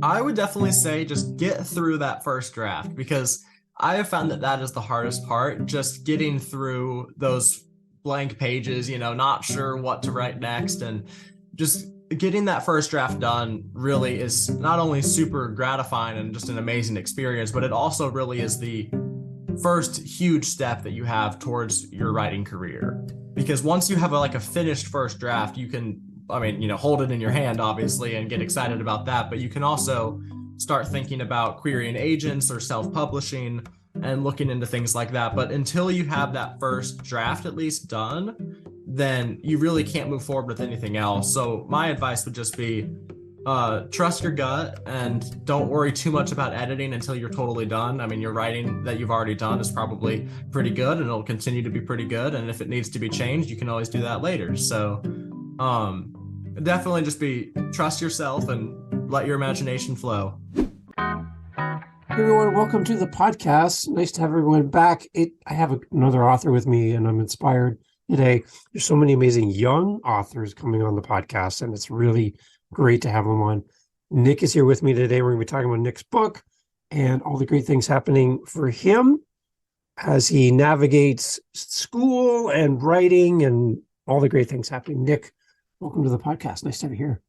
I would definitely say just get through that first draft because I have found that that is the hardest part, just getting through those blank pages, not sure what to write next. And just getting that first draft done really is not only super gratifying and just an amazing experience, but it also really is the first huge step that you have towards your writing career. Because once you have like a finished first draft, you can, hold it in your hand, obviously, and get excited about that. But you can also start thinking about querying agents or self publishing and looking into things like that. But until you have that first draft at least done, then you really can't move forward with anything else. So my advice would just be trust your gut and don't worry too much about editing until you're totally done. I mean, your writing that you've already done is probably pretty good and it'll continue to be pretty good. And if it needs to be changed, you can always do that later. So, definitely just trust yourself and let your imagination flow. Hey everyone, welcome to the podcast. Nice to have everyone back. I have another author with me and I'm inspired today. There's so many amazing young authors coming on the podcast and it's really great to have them on. Nick is here with me today. We're going to be talking about Nick's book and all the great things happening for him as he navigates school and writing and all the great things happening. Nick, welcome to the podcast. Nice to have you here.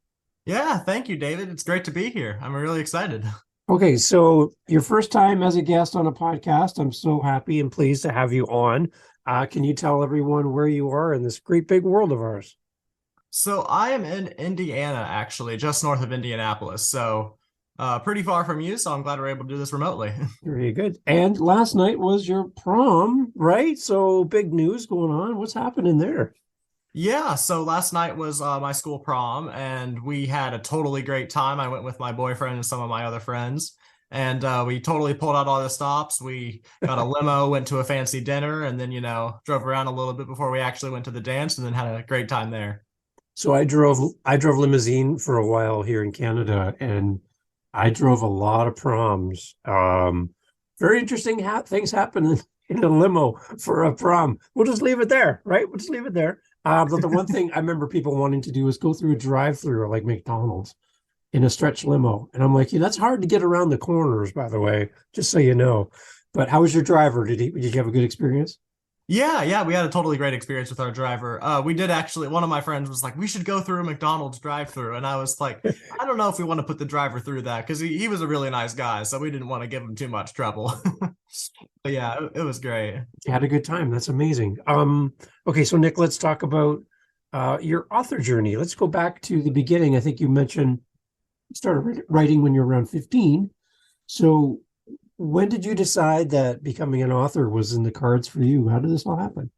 Yeah, thank you, David. It's great to be here. I'm really excited. Okay, so your first time as a guest on a podcast. I'm so happy and pleased to have you on. Can you tell everyone where you are in this great big world of ours? So I am in Indiana, actually, just north of Indianapolis. So pretty far from you. So I'm glad we're able to do this remotely. Very good. And last night was your prom, right? So big news going on. What's happening there? Yeah, so last night was my school prom, and we had a totally great time. I went with my boyfriend and some of my other friends, and we totally pulled out all the stops. We got a limo, went to a fancy dinner, and then, drove around a little bit before we actually went to the dance, and then had a great time there. So I drove limousine for a while here in Canada, and I drove a lot of proms. Very interesting things happen in a limo for a prom. We'll just leave it there, right? We'll just leave it there. But the one thing I remember people wanting to do is go through a drive-through like McDonald's in a stretch limo. And I'm like, that's hard to get around the corners, by the way, just so you know. But how was your driver? Did you have a good experience? Yeah, we had a totally great experience with our driver. We did actually, one of my friends was like, we should go through a McDonald's drive-through. And I was like, I don't know if we want to put the driver through that because he was a really nice guy. So we didn't want to give him too much trouble. But yeah, it was great. You had a good time. That's amazing. Okay, so Nick, let's talk about your author journey. Let's go back to the beginning. I think you mentioned you started writing when you were around 15. So when did you decide that becoming an author was in the cards for you? How did this all happen?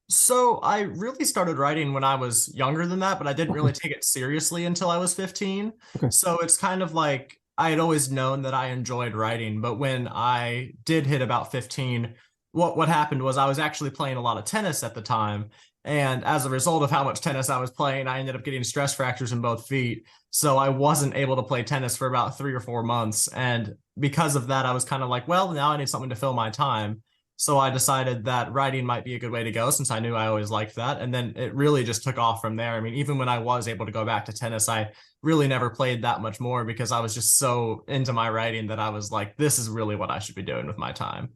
So I really started writing when I was younger than that, but I didn't really take it seriously until I was 15. Okay. So it's kind of like I had always known that I enjoyed writing, but when I did hit about 15, what happened was I was actually playing a lot of tennis at the time. And as a result of how much tennis I was playing, I ended up getting stress fractures in both feet. So I wasn't able to play tennis for about 3 or 4 months. And because of that, I was kind of like, well, now I need something to fill my time. So I decided that writing might be a good way to go since I knew I always liked that. And then it really just took off from there. I mean, even when I was able to go back to tennis, I really never played that much more because I was just so into my writing that I was like, this is really what I should be doing with my time.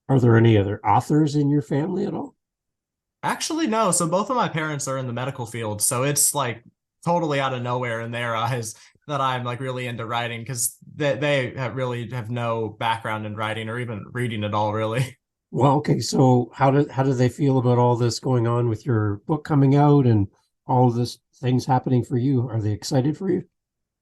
Are there any other authors in your family at all? Actually, no. So both of my parents are in the medical field. So it's like totally out of nowhere in their eyes that I'm like really into writing because they really have no background in writing or even reading at all, really. Well, okay. So how do they feel about all this going on with your book coming out and all of this things happening for you? Are they excited for you?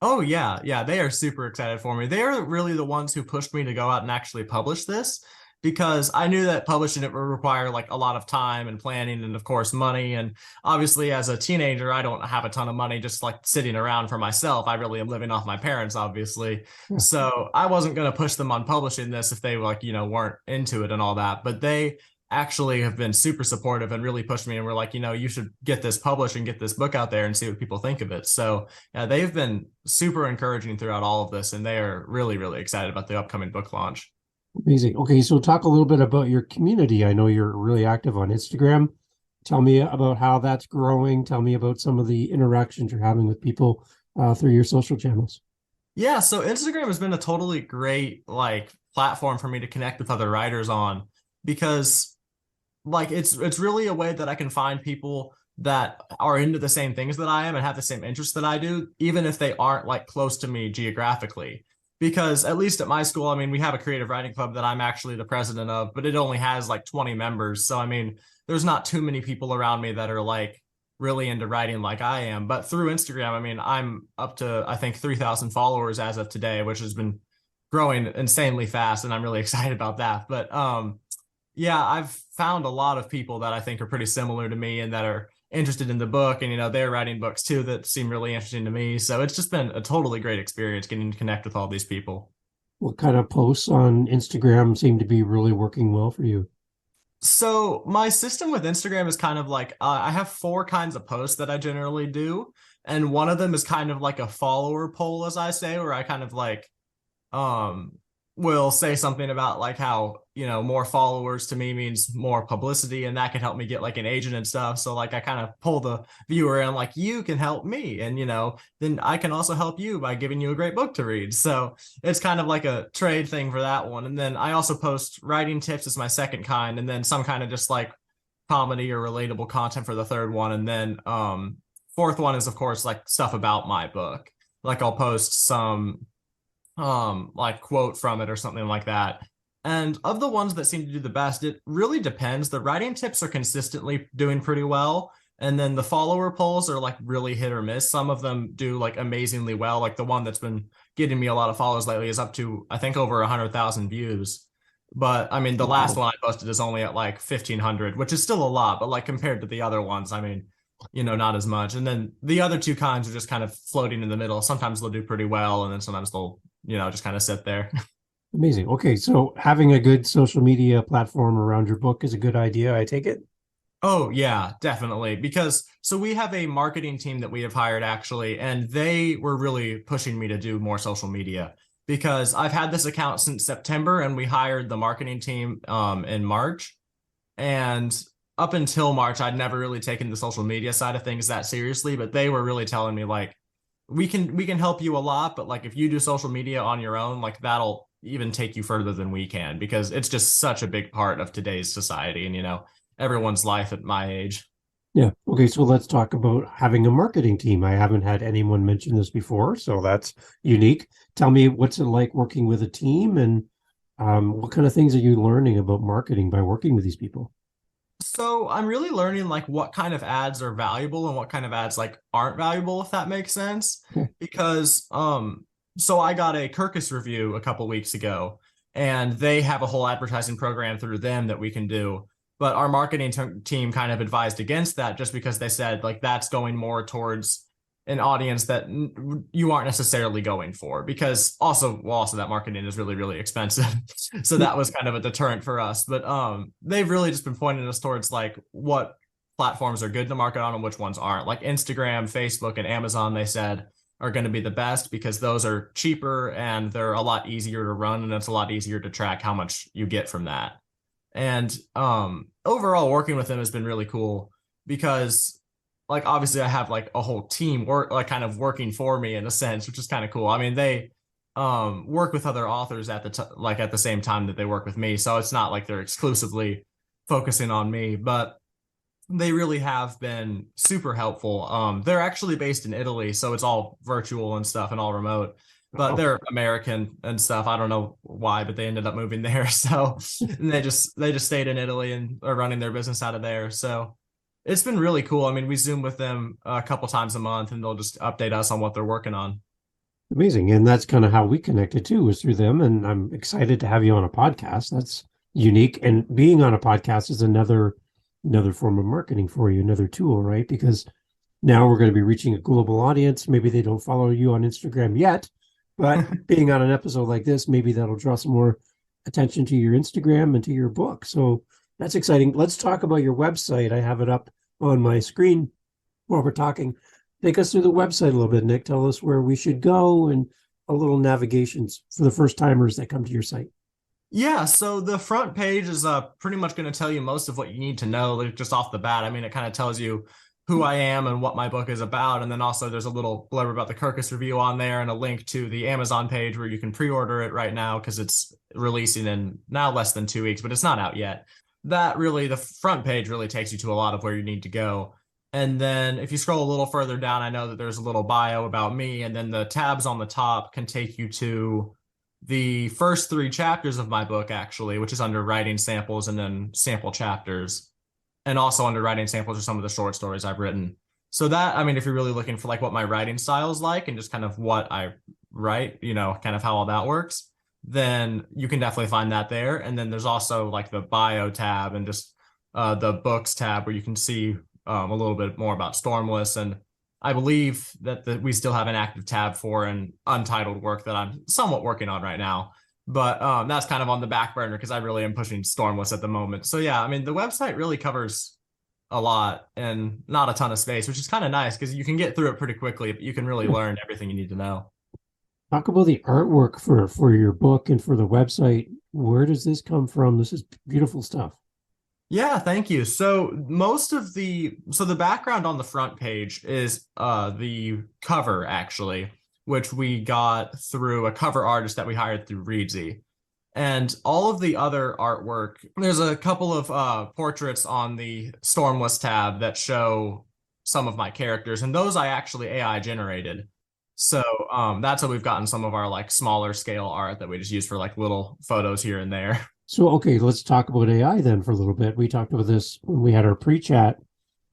Oh yeah, they are super excited for me. They are really the ones who pushed me to go out and actually publish this because I knew that publishing it would require like a lot of time and planning and of course money. And obviously as a teenager, I don't have a ton of money just like sitting around for myself. I really am living off my parents, obviously. Yeah. So I wasn't going to push them on publishing this if they like, weren't into it and all that. But they actually have been super supportive and really pushed me and were like, you should get this published and get this book out there and see what people think of it. So yeah, they've been super encouraging throughout all of this and they are really, really excited about the upcoming book launch. Amazing. Okay, so talk a little bit about your community. I know you're really active on Instagram. Tell me about how that's growing. Tell me about some of the interactions you're having with people through your social channels. Yeah, so Instagram has been a totally great like platform for me to connect with other writers on because like it's really a way that I can find people that are into the same things that I am and have the same interests that I do, even if they aren't like close to me geographically. Because at least at my school, I mean, we have a creative writing club that I'm actually the president of, but it only has like 20 members. So I mean, there's not too many people around me that are like really into writing like I am. But through Instagram, I mean, I'm up to I think 3,000 followers as of today, which has been growing insanely fast, and I'm really excited about that. But yeah, I've found a lot of people that I think are pretty similar to me and that are interested in the book. And, they're writing books too that seem really interesting to me. So it's just been a totally great experience getting to connect with all these people. What kind of posts on Instagram seem to be really working well for you? So my system with Instagram is kind of like I have four kinds of posts that I generally do. And one of them is kind of like a follower poll, as I say, where I kind of like um will say something about like how more followers to me means more publicity, and that can help me get like an agent and stuff. So like I kind of pull the viewer in like, you can help me, and then I can also help you by giving you a great book to read. So it's kind of like a trade thing for that one. And then I also post writing tips as my second kind, and then some kind of just like comedy or relatable content for the third one. And then fourth one is of course like stuff about my book. Like I'll post some like quote from it or something like that. And of the ones that seem to do the best, it really depends. The writing tips are consistently doing pretty well, and then the follower polls are like really hit or miss. Some of them do like amazingly well. Like the one that's been getting me a lot of follows lately is up to I think over 100,000 views. But I mean, the last Wow. one I posted is only at like 1,500, which is still a lot, but like compared to the other ones, I mean, not as much. And then the other two kinds are just kind of floating in the middle. Sometimes they'll do pretty well, and then sometimes they'll just kind of sit there. Amazing. Okay, so having a good social media platform around your book is a good idea, I take it? Oh, yeah, definitely. Because so we have a marketing team that we have hired actually, and they were really pushing me to do more social media because I've had this account since September, and we hired the marketing team in March. And up until March, I'd never really taken the social media side of things that seriously, but they were really telling me like we can help you a lot, but like if you do social media on your own, like that'll even take you further than we can because it's just such a big part of today's society and everyone's life at my age. Yeah. Okay, so let's talk about having a marketing team. I haven't had anyone mention this before, so that's unique. Tell me, what's it like working with a team, and what kind of things are you learning about marketing by working with these people? So I'm really learning like what kind of ads are valuable and what kind of ads like aren't valuable, if that makes sense. Okay. Because so I got a Kirkus review a couple weeks ago, and they have a whole advertising program through them that we can do. But our marketing team kind of advised against that just because they said like that's going more towards an audience that you aren't necessarily going for, because also that marketing is really really expensive. So that was kind of a deterrent for us. But they've really just been pointing us towards like what platforms are good to market on and which ones aren't. Like Instagram, Facebook, and Amazon, they said, are going to be the best because those are cheaper and they're a lot easier to run, and it's a lot easier to track how much you get from that. And overall working with them has been really cool because like obviously I have like a whole team work like kind of working for me in a sense, which is kind of cool. I mean, they work with other authors at like at the same time that they work with me, so it's not like they're exclusively focusing on me, but they really have been super helpful. They're actually based in Italy, so it's all virtual and stuff and all remote, but Wow. they're American and stuff. I don't know why, but they ended up moving there. So and they just stayed in Italy and are running their business out of there. So it's been really cool. I mean, we Zoom with them a couple times a month, and they'll just update us on what they're working on. Amazing. And that's kind of how we connected too, was through them. And I'm excited to have you on a podcast. That's unique. And being on a podcast is another form of marketing for you, another tool, right? Because now we're going to be reaching a global audience. Maybe they don't follow you on Instagram yet, but being on an episode like this, maybe that'll draw some more attention to your Instagram and to your book. So that's exciting. Let's talk about your website. I have it up on my screen while we're talking. Take us through the website a little bit, Nick. Tell us where we should go and a little navigations for the first timers that come to your site. Yeah, so the front page is pretty much going to tell you most of what you need to know, like just off the bat. I mean, it kind of tells you who I am and what my book is about. And then also there's a little blurb about the Kirkus review on there and a link to the Amazon page where you can pre-order it right now because it's releasing in now less than 2 weeks, but it's not out yet. That really, the front page really takes you to a lot of where you need to go. And then if you scroll a little further down, I know that there's a little bio about me, and then the tabs on the top can take you to the first 3 chapters of my book, actually, which is under writing samples and then sample chapters. And also under writing samples are some of the short stories I've written. So that, I mean, if you're really looking for like what my writing style is like and just kind of what I write, you know, kind of how all that works, then you can definitely find that there. And then there's also like the bio tab and just the books tab where you can see a little bit more about Stormless. And I believe that we still have an active tab for an untitled work that I'm somewhat working on right now. But that's kind of on the back burner because I really am pushing Stormless at the moment. So yeah, I mean, the website really covers a lot and not a ton of space, which is kind of nice because you can get through it pretty quickly, but you can really learn everything you need to know. Talk about the artwork for your book and for the website. Where does this come from? This is beautiful stuff. Yeah, thank you. So the background on the front page is the cover actually, which we got through a cover artist that we hired through Reedsy. And all of the other artwork, there's a couple of portraits on the Stormless tab that show some of my characters, and those I actually AI generated. So that's how we've gotten some of our like smaller scale art that we just use for like little photos here and there. So, okay, let's talk about AI then for a little bit. We talked about this when we had our pre-chat.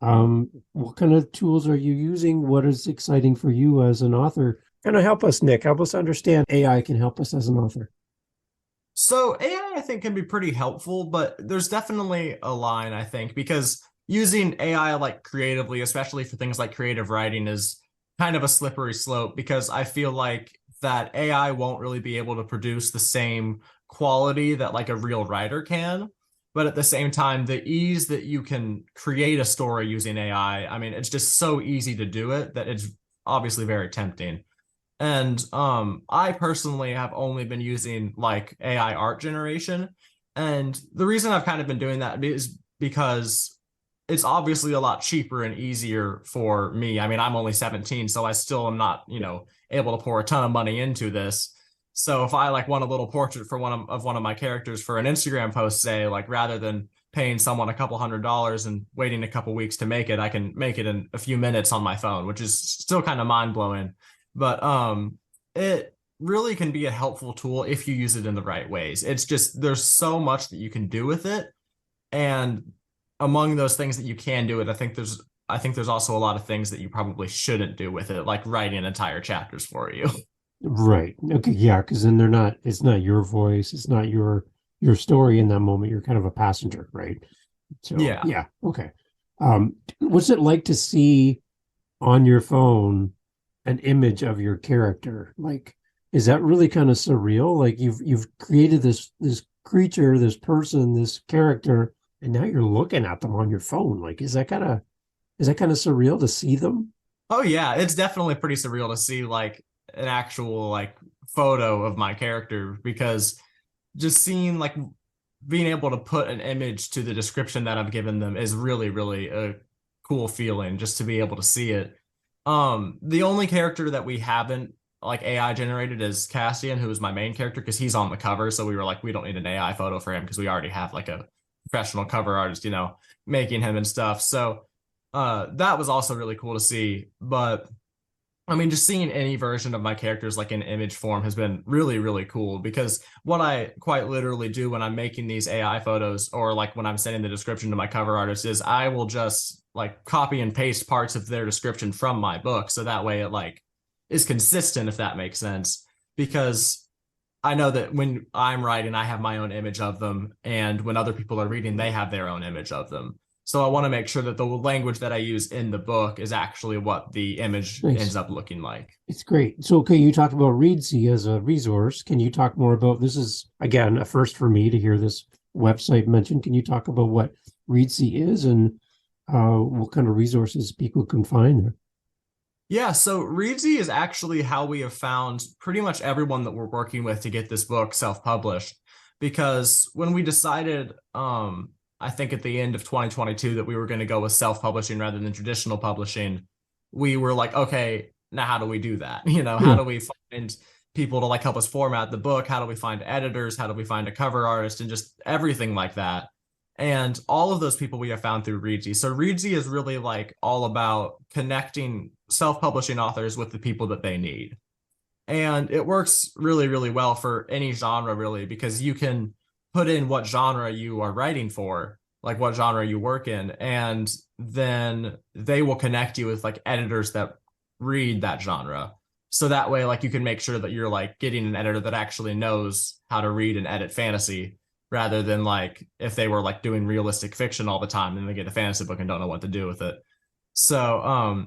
What kind of tools are you using? What is exciting for you as an author? Kind of help us, Nick. Help us understand AI can help us as an author. So AI, I think, can be pretty helpful, but there's definitely a line, I think, because using AI like creatively, especially for things like creative writing, is kind of a slippery slope because I feel like that AI won't really be able to produce the same quality that like a real writer can. But at the same time, the ease that you can create a story using AI, I mean, it's just so easy to do it that it's obviously very tempting. And I personally have only been using like AI art generation. And the reason I've kind of been doing that is because it's obviously a lot cheaper and easier for me. I mean, I'm only 17, so I still am not, you know, able to pour a ton of money into this. So if I like want a little portrait for one of my characters for an Instagram post, say, like rather than paying someone a couple $100s and waiting a couple weeks to make it, I can make it in a few minutes on my phone, which is still kind of mind blowing. But it really can be a helpful tool if you use it in the right ways. It's just there's so much that you can do with it, and among those things that you can do it, I think there's also a lot of things that you probably shouldn't do with it, like writing entire chapters for you. Right. Okay. Yeah. Because then it's not your voice. It's not your story in that moment. You're kind of a passenger, right? So, Yeah. yeah. Okay. What's it like to see on your phone an image of your character? Like, is that really kind of surreal? Like you've created this creature, this person, this character, and now you're looking at them on your phone. Like, is that kind of surreal to see them? Oh yeah, it's definitely pretty surreal to see like an actual like photo of my character because just seeing like being able to put an image to the description that I've given them is really, really a cool feeling just to be able to see it. The only character that we haven't like AI generated is Cassian, who is my main character because he's on the cover. So we were like, we don't need an AI photo for him because we already have like a professional cover artist, you know, making him and stuff. So that was also really cool to see. But I mean, just seeing any version of my characters like in image form has been really, really cool because what I quite literally do when I'm making these AI photos or like when I'm sending the description to my cover artist is I will just like copy and paste parts of their description from my book. So that way it like is consistent, if that makes sense. Because I know that when I'm writing, I have my own image of them. And when other people are reading, they have their own image of them. So I want to make sure that the language that I use in the book is actually what the image Nice. ends up looking like. It's great. So, okay, you talked about Reedsy as a resource. Can you talk more about this? Is again a first for me to hear this website mentioned. Can you talk about what Reedsy is and what kind of resources people can find there? Yeah, so Reedsy is actually how we have found pretty much everyone that we're working with to get this book self-published. Because when we decided I think at the end of 2022 that we were going to go with self-publishing rather than traditional publishing, we were like, okay, now how do we do that? How Yeah. do we find people to like help us format the book? How do we find editors? How do we find a cover artist and just everything like that? And all of those people we have found through Reedsy. So Reedsy is really like all about connecting self-publishing authors with the people that they need. And it works really, really well for any genre, really, because you can put in what genre you are writing for, like what genre you work in, and then they will connect you with like editors that read that genre. So that way, like you can make sure that you're like getting an editor that actually knows how to read and edit fantasy rather than like if they were like doing realistic fiction all the time and they get a fantasy book and don't know what to do with it. So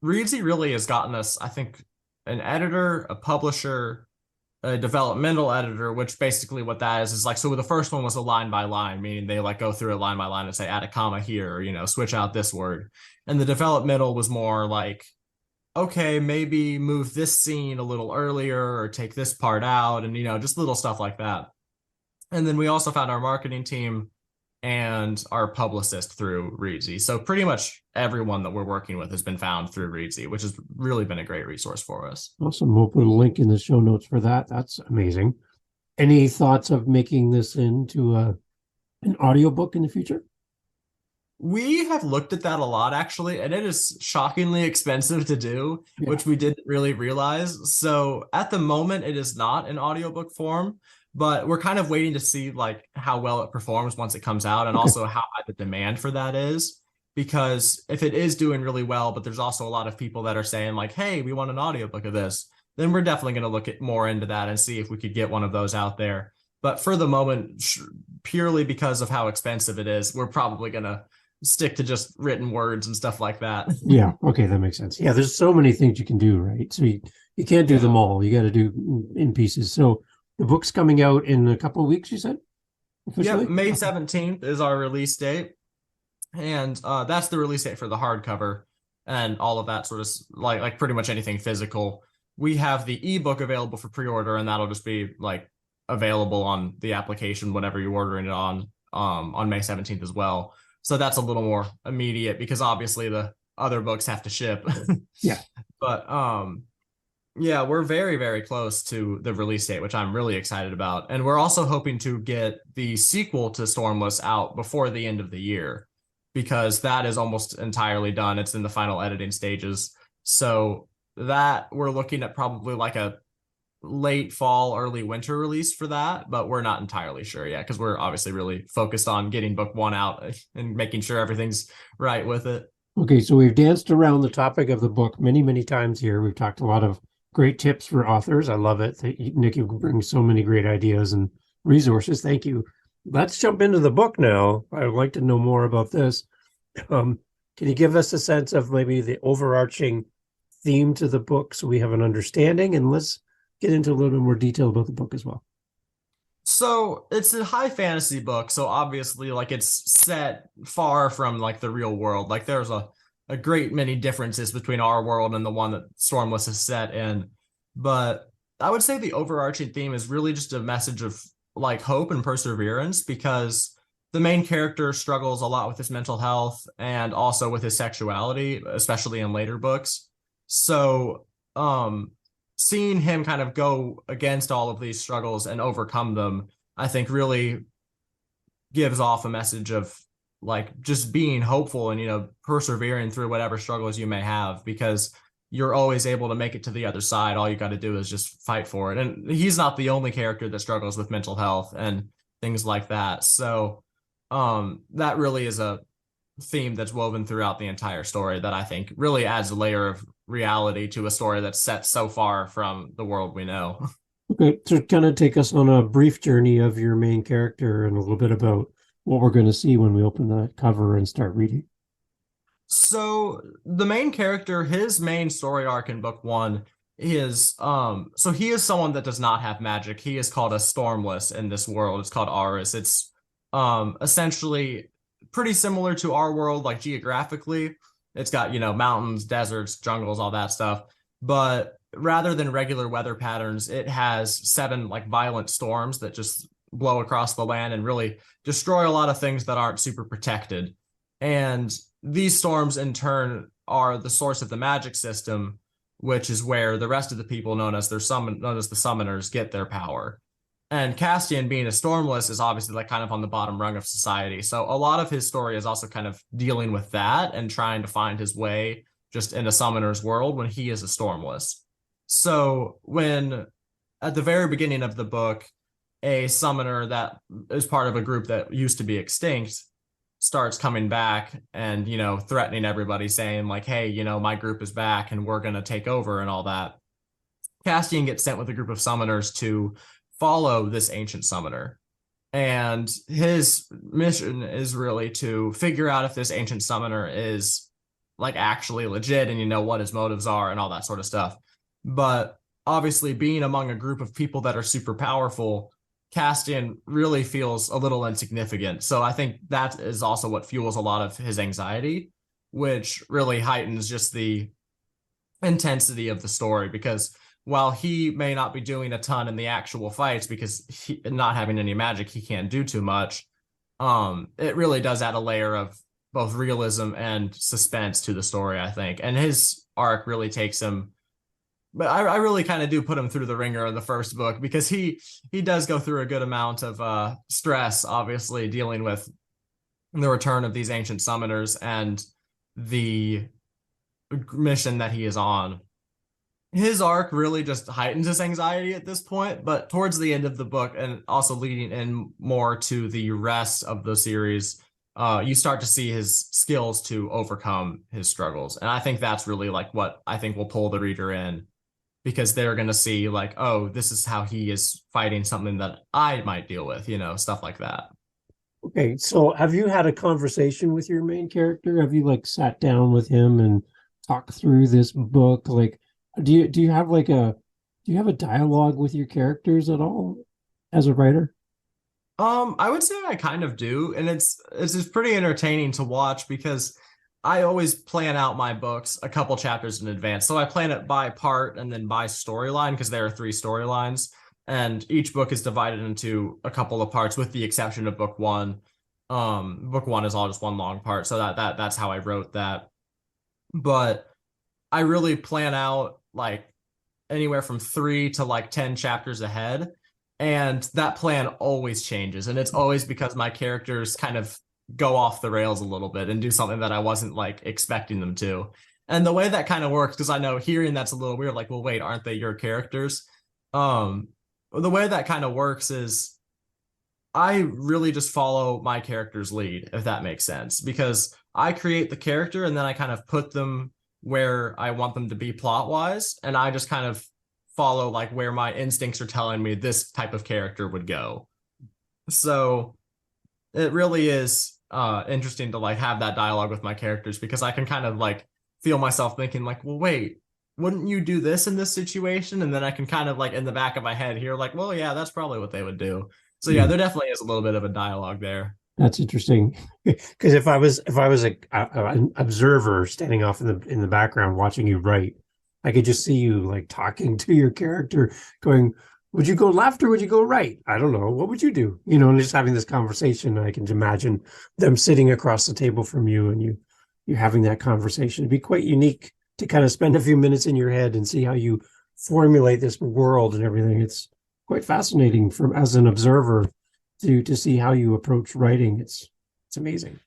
Reedsy really has gotten us, I think, an editor, a publisher, a developmental editor, which basically what that is like, so the first one was a line by line, meaning they like go through a line by line and say, add a comma here, or, switch out this word. And the developmental was more like, okay, maybe move this scene a little earlier or take this part out and, just little stuff like that. And then we also found our marketing team and our publicist through Reedsy. So pretty much everyone that we're working with has been found through Reedsy, which has really been a great resource for us. Awesome. We'll put a link in the show notes for that. That's amazing. Any thoughts of making this into an audiobook in the future? We have looked at that a lot, actually, and it is shockingly expensive to do, which we didn't really realize. So at the moment, it is not in audiobook form, but we're kind of waiting to see like how well it performs once it comes out and also how high the demand for that is. Because if it is doing really well, but there's also a lot of people that are saying like, hey, we want an audiobook of this, then we're definitely going to look at more into that and see if we could get one of those out there. But for the moment, purely because of how expensive it is, we're probably going to stick to just written words and stuff like that. Yeah. Okay. That makes sense. Yeah. There's so many things you can do, right? So you can't do them all. You got to do in pieces. So the book's coming out in a couple of weeks, you said? Yeah, May 17th is our release date. And that's the release date for the hardcover and all of that sort of like pretty much anything physical. We have the ebook available for pre-order, and that'll just be like available on the application whenever you're ordering it on May 17th as well. So that's a little more immediate because obviously the other books have to ship. Yeah. But yeah, we're very, very close to the release date, which I'm really excited about. And we're also hoping to get the sequel to Stormless out before the end of the year, because that is almost entirely done. It's in the final editing stages. So that we're looking at probably like a late fall, early winter release for that, but we're not entirely sure yet because we're obviously really focused on getting book one out and making sure everything's right with it. Okay, so we've danced around the topic of the book many, many times here. We've talked a lot of great tips for authors. I love it that Nick, you bring so many great ideas and resources. Thank you. Let's jump into the book now. I would like to know more about this. Can you give us a sense of maybe the overarching theme to the book so we have an understanding? And let's get into a little bit more detail about the book as well. So it's a high fantasy book. So obviously like it's set far from like the real world. Like there's a great many differences between our world and the one that Stormless is set in. But I would say the overarching theme is really just a message of like hope and perseverance, because the main character struggles a lot with his mental health and also with his sexuality, especially in later books. So seeing him kind of go against all of these struggles and overcome them, I think really gives off a message of like just being hopeful and, persevering through whatever struggles you may have, because you're always able to make it to the other side. All you got to do is just fight for it. And he's not the only character that struggles with mental health and things like that. So that really is a theme that's woven throughout the entire story that I think really adds a layer of reality to a story that's set so far from the world we know. Okay, so kind of take us on a brief journey of your main character and a little bit about what we're going to see when we open that cover and start reading. So the main character, his main story arc in book one is so he is someone that does not have magic. He is called a Stormless in this world. It's called Auris. It's essentially pretty similar to our world, like geographically. It's got, mountains, deserts, jungles, all that stuff. But rather than regular weather patterns, it has 7 like violent storms that just blow across the land and really destroy a lot of things that aren't super protected. And these storms in turn are the source of the magic system, which is where the rest of the people known as the summoners get their power. And Castian, being a Stormless, is obviously like kind of on the bottom rung of society. So a lot of his story is also kind of dealing with that and trying to find his way just in a summoner's world when he is a Stormless. So when at the very beginning of the book, a summoner that is part of a group that used to be extinct starts coming back and, threatening everybody, saying like, hey, my group is back and we're going to take over and all that. Castian gets sent with a group of summoners to follow this ancient summoner. And his mission is really to figure out if this ancient summoner is like actually legit and what his motives are and all that sort of stuff. But obviously being among a group of people that are super powerful, Castian really feels a little insignificant. So I think that is also what fuels a lot of his anxiety, which really heightens just the intensity of the story, because while he may not be doing a ton in the actual fights because not having any magic, he can't do too much. It really does add a layer of both realism and suspense to the story, I think. And his arc really takes him, but I really kind of do put him through the ringer in the first book, because he does go through a good amount of stress, obviously, dealing with the return of these ancient summoners and the mission that he is on. His arc really just heightens his anxiety at this point, but towards the end of the book, and also leading in more to the rest of the series, you start to see his skills to overcome his struggles. And I think that's really like what I think will pull the reader in, because they're going to see like, oh, this is how he is fighting something that I might deal with, stuff like that. Okay, so have you had a conversation with your main character? Have you like sat down with him and talked through this book? Like, do you have a dialogue with your characters at all as a writer? I would say I kind of do, and it's just pretty entertaining to watch, because I always plan out my books a couple chapters in advance. So I plan it by part and then by storyline, because there are 3 storylines, and each book is divided into a couple of parts, with the exception of book 1. Book 1 is all just one long part, so that's how I wrote that. But I really plan out like anywhere from 3 to like 10 chapters ahead. And that plan always changes. And it's always because my characters kind of go off the rails a little bit and do something that I wasn't like expecting them to. And the way that kind of works, because I know hearing that's a little weird, like, well, wait, aren't they your characters? The way that kind of works is I really just follow my character's lead, if that makes sense, because I create the character and then I kind of put them where I want them to be plot wise. And I just kind of follow like where my instincts are telling me this type of character would go. So it really is interesting to like have that dialogue with my characters, because I can kind of like feel myself thinking like, well, wait, wouldn't you do this in this situation? And then I can kind of like in the back of my head hear like, well, yeah, that's probably what they would do. So yeah, there definitely is a little bit of a dialogue there. That's interesting, because if I was an observer standing off in the background watching you write, I could just see you like talking to your character, going, "Would you go left or would you go right? I don't know. What would you do?" And just having this conversation. I can imagine them sitting across the table from you and you having that conversation. It'd be quite unique to kind of spend a few minutes in your head and see how you formulate this world and everything. It's quite fascinating as an observer to see how you approach writing. It's amazing.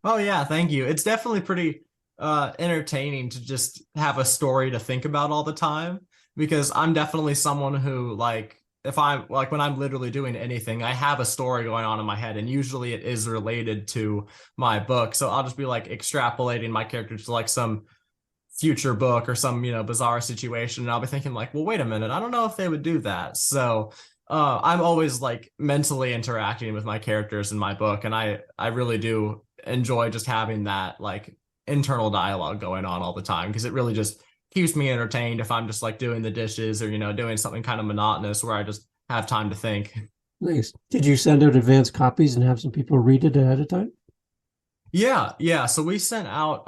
Oh yeah, thank you. It's definitely pretty entertaining to just have a story to think about all the time, because I'm definitely someone who like, if I'm like, when I'm literally doing anything, I have a story going on in my head, and usually it is related to my book. So I'll just be like extrapolating my characters to like some future book or some bizarre situation, and I'll be thinking like, well, wait a minute, I don't know if they would do that. So I'm always like mentally interacting with my characters in my book, and I really do enjoy just having that like internal dialogue going on all the time, because it really just keeps me entertained if I'm just like doing the dishes or doing something kind of monotonous where I just have time to think. Nice. Did you send out advanced copies and have some people read it ahead of time? Yeah. So we sent out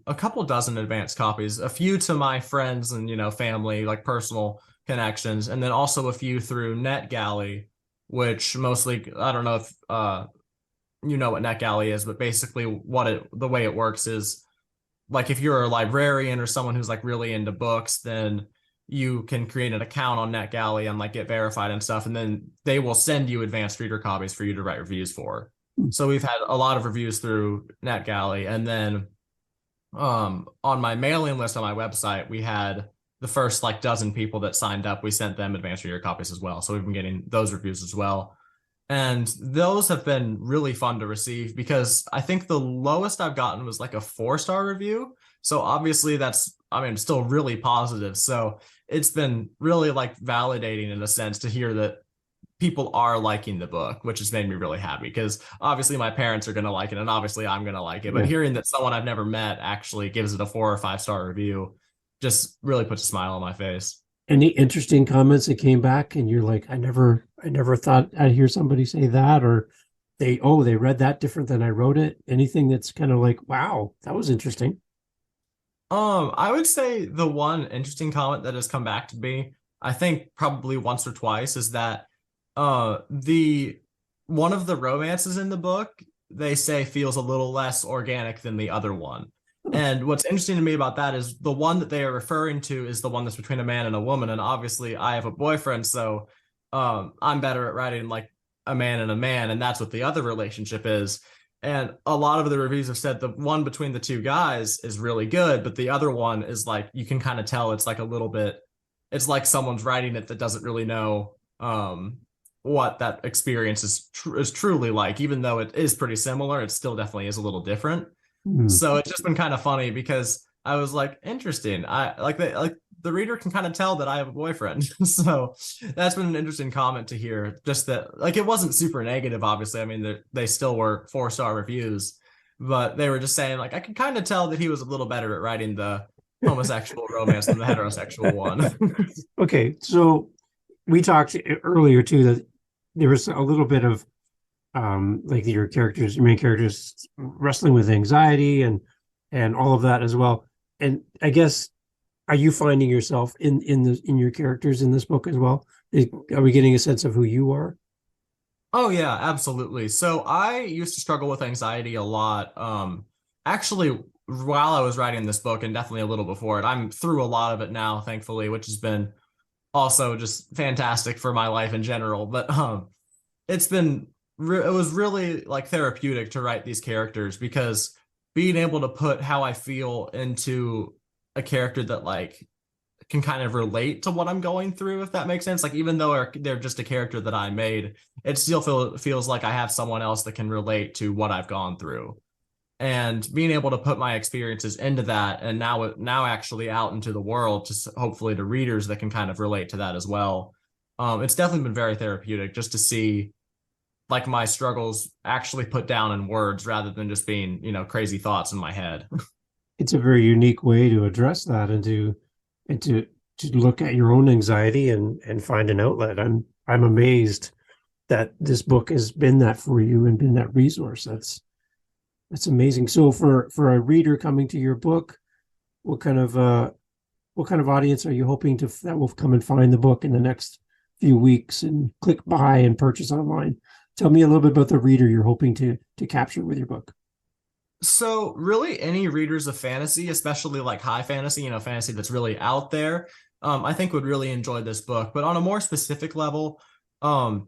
a couple dozen advanced copies, a few to my friends and family, like personal connections, and then also a few through NetGalley, which mostly, I don't know if you know what NetGalley is, but basically the way it works is like if you're a librarian or someone who's like really into books, then you can create an account on NetGalley and like get verified and stuff, and then they will send you advanced reader copies for you to write reviews for. So we've had a lot of reviews through NetGalley, and then on my mailing list on my website, we had the first like dozen people that signed up. We sent them advanced reader copies as well. So we've been getting those reviews as well. And those have been really fun to receive because I think the lowest I've gotten was like a 4-star review. So obviously that's, I mean, still really positive. So it's been really like validating in a sense to hear that people are liking the book, which has made me really happy because obviously my parents are going to like it and obviously I'm going to like it. But hearing that someone I've never met actually gives it a 4 or 5-star review just really puts a smile on my face. Any interesting comments that came back and you're like, I never thought I'd hear somebody say that, or they read that different than I wrote it. Anything that's kind of like, wow, that was interesting. I would say the one interesting comment that has come back to me, I think probably once or twice, is that the one of the romances in the book, they say feels a little less organic than the other one. And what's interesting to me about that is the one that they are referring to is the one that's between a man and a woman. And obviously I have a boyfriend, so I'm better at writing like a man and a man, and that's what the other relationship is. And a lot of the reviews have said the one between the two guys is really good, but the other one is like, you can kind of tell it's like a little bit, it's like someone's writing it that doesn't really know what that experience is truly like. Even though it is pretty similar, it still definitely is a little different. So it's just been kind of funny because I was like, interesting. I like the reader can kind of tell that I have a boyfriend. So that's been an interesting comment to hear. Just that, like, it wasn't super negative, obviously. I mean, they still were 4-star reviews, but they were just saying, like, I could kind of tell that he was a little better at writing the homosexual romance than the heterosexual one. Okay, so we talked earlier too that there was a little bit of like your main characters wrestling with anxiety and all of that as well. And I guess, are you finding yourself in your characters in this book as well? Are we getting a sense of who you are? Oh yeah, absolutely. So I used to struggle with anxiety a lot. Actually, while I was writing this book, and definitely a little before it, I'm through a lot of it now, thankfully, which has been also just fantastic for my life in general. But it's been it was really like therapeutic to write these characters because being able to put how I feel into a character that like can kind of relate to what I'm going through, if that makes sense. Like, even though they're just a character that I made, it still feels like I have someone else that can relate to what I've gone through. And being able to put my experiences into that, and now actually out into the world, just hopefully to readers that can kind of relate to that as well. It's definitely been very therapeutic just to see like my struggles actually put down in words rather than just being, crazy thoughts in my head. It's a very unique way to address that and to look at your own anxiety and find an outlet. I'm amazed that this book has been that for you and been that resource. That's amazing. So for a reader coming to your book, what kind of audience are you hoping that will come and find the book in the next few weeks and click buy and purchase online? Tell me a little bit about the reader you're hoping to capture with your book. So really any readers of fantasy, especially like high fantasy, fantasy that's really out there, I think would really enjoy this book. But on a more specific level,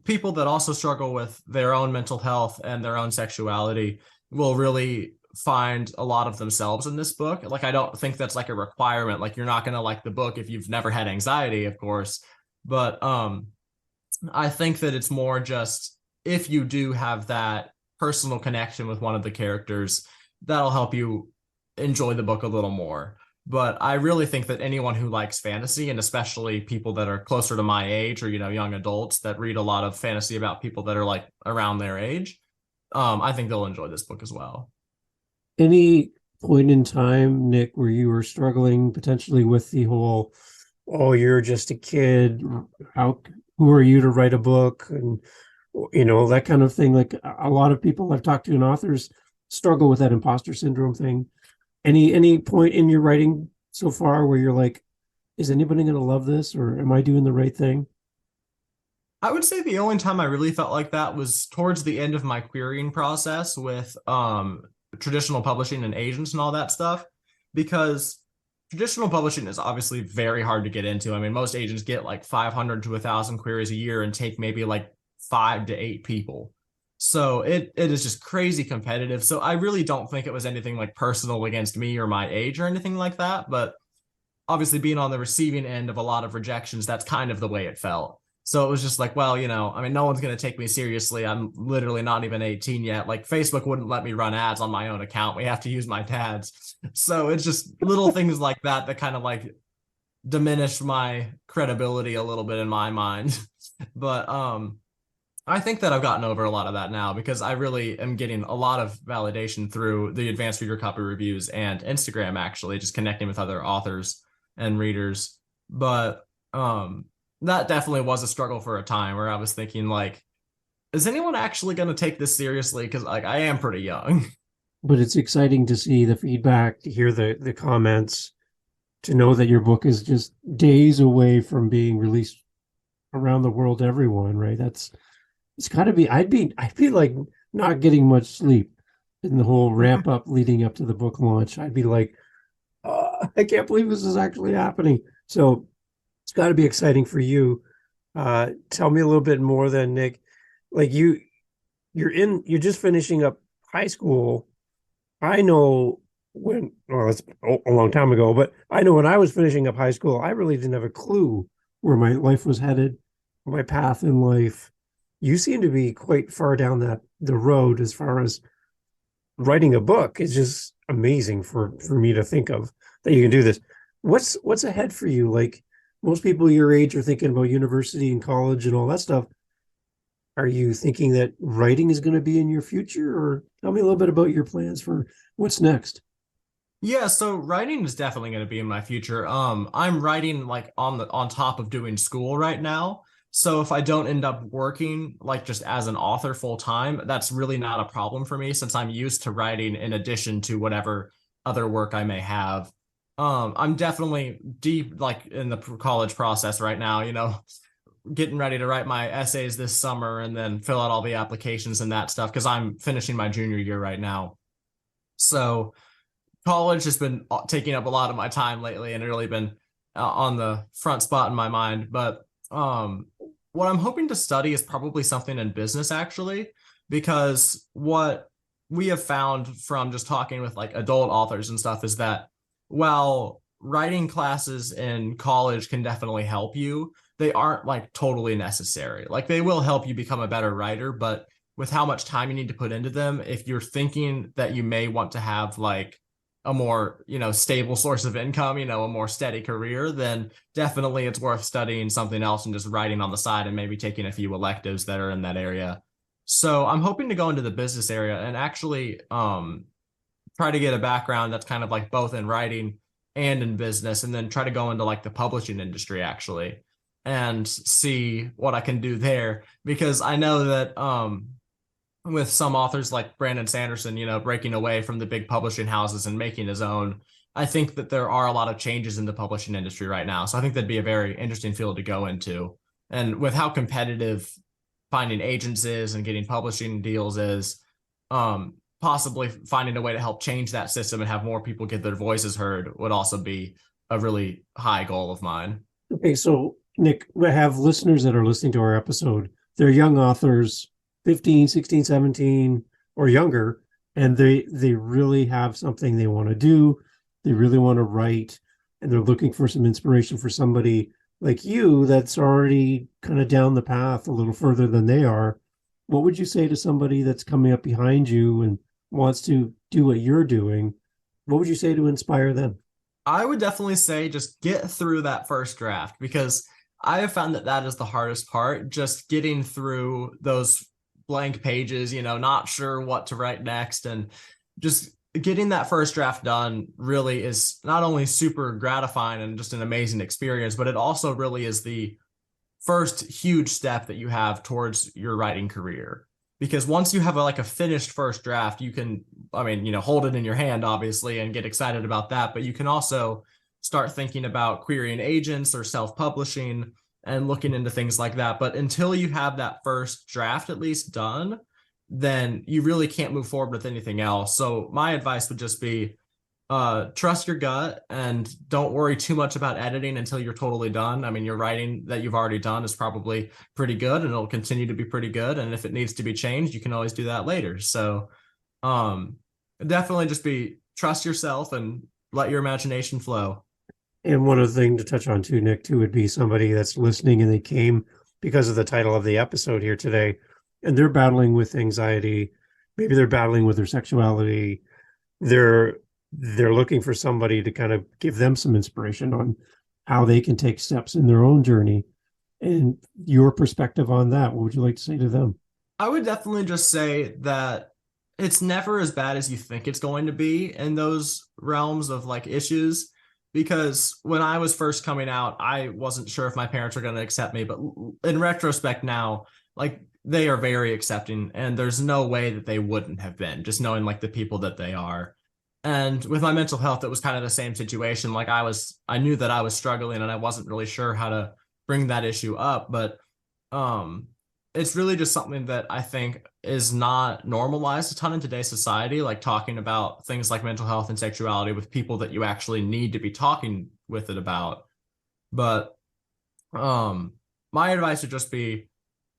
people that also struggle with their own mental health and their own sexuality will really find a lot of themselves in this book. Like, I don't think that's like a requirement. Like, you're not going to like the book if you've never had anxiety, of course. But I think that it's more just if you do have that personal connection with one of the characters, that'll help you enjoy the book a little more. But I really think that anyone who likes fantasy, and especially people that are closer to my age or, young adults that read a lot of fantasy about people that are like around their age, I think they'll enjoy this book as well. Any point in time, Nick, where you were struggling potentially with the whole, oh, you're just a kid, who are you to write a book? And that kind of thing. Like, a lot of people I've talked to and authors struggle with that imposter syndrome thing. Any point in your writing so far where you're like, is anybody going to love this, or am I doing the right thing? I would say the only time I really felt like that was towards the end of my querying process with traditional publishing and agents and all that stuff, because traditional publishing is obviously very hard to get into. I mean, most agents get like 500 to 1,000 queries a year and take maybe like 5 to 8 people. So it is just crazy competitive. So I really don't think it was anything like personal against me or my age or anything like that. But obviously being on the receiving end of a lot of rejections, that's kind of the way it felt. So it was just like, well, I mean, no one's going to take me seriously. I'm literally not even 18 yet. Like Facebook wouldn't let me run ads on my own account. We have to use my dad's. So it's just little things like that that kind of like diminished my credibility a little bit in my mind. But I think that I've gotten over a lot of that now because I really am getting a lot of validation through the advanced reader copy reviews and Instagram, actually, just connecting with other authors and readers. But that definitely was a struggle for a time where I was thinking, like, is anyone actually going to take this seriously? Because like I am pretty young. But it's exciting to see the feedback, to hear the comments, to know that your book is just days away from being released around the world to everyone, right? It's gotta be I'd be like not getting much sleep in the whole ramp up leading up to the book launch. I'd be like, I can't believe this is actually happening. So it's got to be exciting for you. Tell me a little bit more then, Nick. Like you're just finishing up high school. I know well, it's a long time ago, but I know when I was finishing up high school, I really didn't have a clue where my life was headed, my path in life. You seem to be quite far down the road as far as writing a book. It's just amazing for me to think of that you can do this. What's ahead for you? Like most people your age are thinking about university and college and all that stuff. Are you thinking that writing is going to be in your future, or tell me a little bit about your plans for what's next? Yeah, so writing is definitely going to be in my future. I'm writing like on top of doing school right now. So if I don't end up working like just as an author full time, that's really not a problem for me since I'm used to writing in addition to whatever other work I may have. I'm definitely deep like in the college process right now, getting ready to write my essays this summer and then fill out all the applications and that stuff because I'm finishing my junior year right now. So college has been taking up a lot of my time lately and really been on the front spot in my mind. But what I'm hoping to study is probably something in business, actually, because what we have found from just talking with like adult authors and stuff is that while writing classes in college can definitely help you, they aren't like totally necessary. Like they will help you become a better writer, but with how much time you need to put into them, if you're thinking that you may want to have like a more, stable source of income, a more steady career, then definitely it's worth studying something else and just writing on the side and maybe taking a few electives that are in that area. So I'm hoping to go into the business area and actually try to get a background that's kind of like both in writing and in business, and then try to go into like the publishing industry actually and see what I can do there. Because I know that with some authors like Brandon Sanderson, breaking away from the big publishing houses and making his own, I think that there are a lot of changes in the publishing industry right now. So I think that'd be a very interesting field to go into. And with how competitive finding agents is and getting publishing deals is, possibly finding a way to help change that system and have more people get their voices heard would also be a really high goal of mine. Okay, so Nick, we have listeners that are listening to our episode. They're young authors, 15, 16, 17, or younger, and they really have something they want to do. They really want to write, and they're looking for some inspiration for somebody like you that's already kind of down the path a little further than they are. What would you say to somebody that's coming up behind you and wants to do what you're doing? What would you say to inspire them? I would definitely say just get through that first draft because I have found that that is the hardest part, just getting through those blank pages, not sure what to write next. And just getting that first draft done really is not only super gratifying and just an amazing experience, but it also really is the first huge step that you have towards your writing career. Because once you have a finished first draft, you can, hold it in your hand, obviously, and get excited about that. But you can also start thinking about querying agents or self-publishing and looking into things like that. But until you have that first draft at least done, then you really can't move forward with anything else. So my advice would just be trust your gut and don't worry too much about editing until you're totally done. I mean, your writing that you've already done is probably pretty good and it'll continue to be pretty good. And if it needs to be changed, you can always do that later. So um, definitely just be trust yourself and let your imagination flow. And one other thing to touch on too, Nick, too, would be somebody that's listening and they came because of the title of the episode here today, and they're battling with anxiety. Maybe they're battling with their sexuality. They're looking for somebody to kind of give them some inspiration on how they can take steps in their own journey. And your perspective on that, what would you like to say to them? I would definitely just say that it's never as bad as you think it's going to be in those realms of like issues. Because when I was first coming out, I wasn't sure if my parents were going to accept me. But in retrospect now, like they are very accepting and there's no way that they wouldn't have been, just knowing like the people that they are. And with my mental health, it was kind of the same situation. Like I knew that I was struggling and I wasn't really sure how to bring that issue up. But um, it's really just something that I think is not normalized a ton in today's society, like talking about things like mental health and sexuality with people that you actually need to be talking with it about. But um, my advice would just be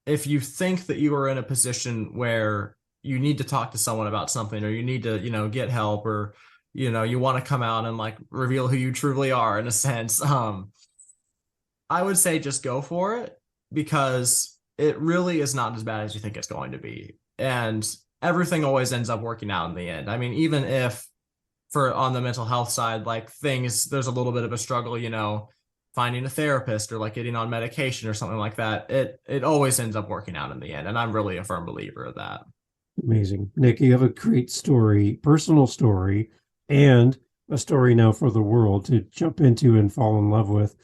if you think that you are in a position where you need to talk to someone about something or you need to, get help or, you want to come out and like reveal who you truly are in a sense, I would say just go for it because it really is not as bad as you think it's going to be. And everything always ends up working out in the end. I mean, even if for on the mental health side, like there's a little bit of a struggle, finding a therapist or like getting on medication or something like that, it always ends up working out in the end. And I'm really a firm believer of that. Amazing. Nick, you have a great story, personal story, and a story now for the world to jump into and fall in love with.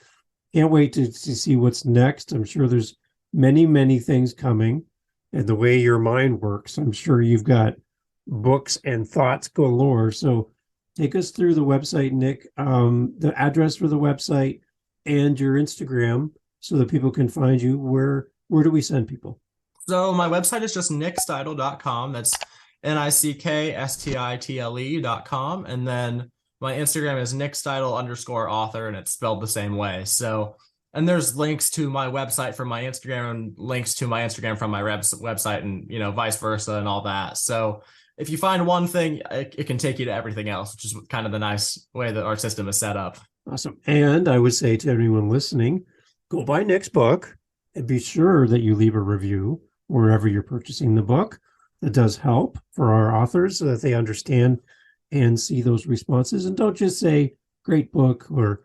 Can't wait to see what's next. I'm sure there's many, many things coming. And the way your mind works, I'm sure you've got books and thoughts galore. So take us through the website, Nick, the address for the website and your Instagram so that people can find you. Where do we send people? So my website is just nickstitle.com. That's nickstitle.com. And then my Instagram is nickstitle_author, and it's spelled the same way. So, and there's links to my website from my Instagram and links to my Instagram from my website and, vice versa and all that. So if you find one thing, it can take you to everything else, which is kind of the nice way that our system is set up. Awesome. And I would say to anyone listening, go buy Nick's book and be sure that you leave a review wherever you're purchasing the book. That does help for our authors so that they understand and see those responses. And don't just say, great book or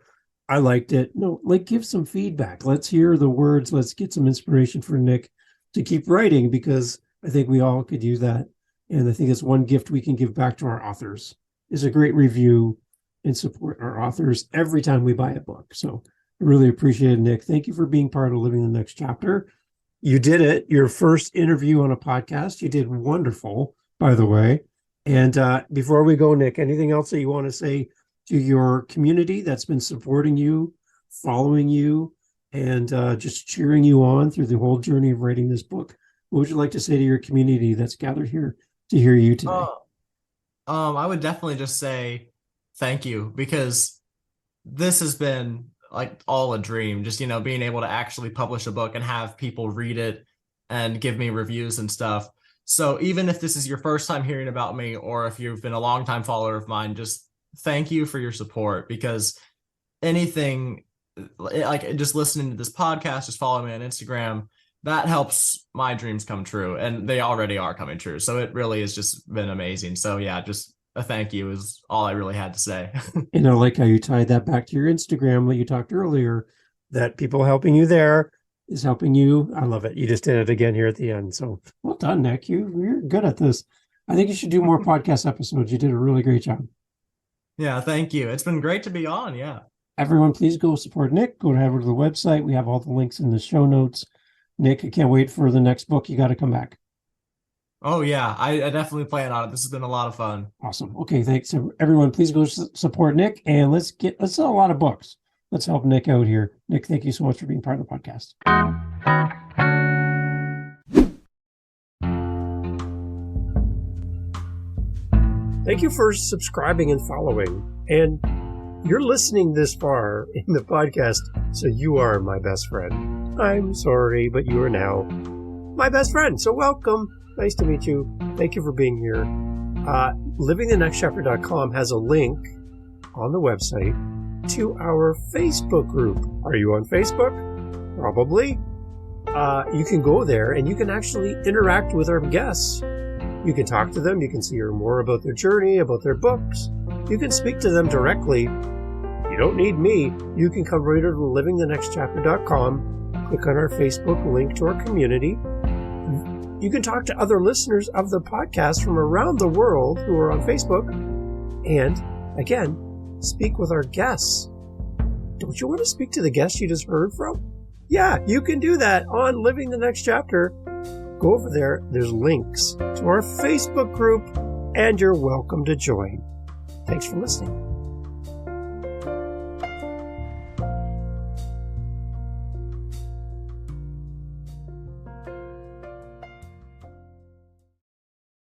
I liked it. No, like give some feedback. Let's hear the words. Let's get some inspiration for Nick to keep writing because I think we all could use that. And I think it's one gift we can give back to our authors is a great review and support our authors every time we buy a book. So I really appreciate it, Nick. Thank you for being part of Living the Next Chapter. You did it. Your first interview on a podcast. You did wonderful, by the way. And before we go, Nick, anything else that you want to say to your community that's been supporting you, following you, and just cheering you on through the whole journey of writing this book? What would you like to say to your community that's gathered here to hear you today? I would definitely just say thank you because this has been like all a dream, just, being able to actually publish a book and have people read it and give me reviews and stuff. So even if this is your first time hearing about me, or if you've been a longtime follower of mine, just thank you for your support because anything like just listening to this podcast, just following me on Instagram, that helps my dreams come true. And they already are coming true. So it really has just been amazing. So yeah, just a thank you is all I really had to say. And I like how you tied that back to your Instagram that you talked earlier, that people helping you there is helping you. I love it. You just did it again here at the end. So well done, Nick. You're good at this. I think you should do more podcast episodes. You did a really great job. Yeah, thank you. It's been great to be on. Yeah. Everyone, please go support Nick. Go over to the website. We have all the links in the show notes. Nick, I can't wait for the next book. You got to come back. Oh, yeah. I definitely plan on it. This has been a lot of fun. Awesome. Okay, thanks. Everyone, please go support Nick and let's sell a lot of books. Let's help Nick out here. Nick, thank you so much for being part of the podcast. Thank you for subscribing and following. And you're listening this far in the podcast, so you are my best friend. I'm sorry, but you are now my best friend. So welcome. Nice to meet you. Thank you for being here. LivingTheNextChapter.com has a link on the website to our Facebook group. Are you on Facebook? Probably. You can go there and you can actually interact with our guests. You can talk to them. You can hear more about their journey, about their books. You can speak to them directly. You don't need me. You can come right over to livingthenextchapter.com, click on our Facebook link to our community. You can talk to other listeners of the podcast from around the world who are on Facebook. And, again, speak with our guests. Don't you want to speak to the guests you just heard from? Yeah, you can do that on Living the Next Chapter. Go over there. There's links to our Facebook group, and you're welcome to join. Thanks for listening.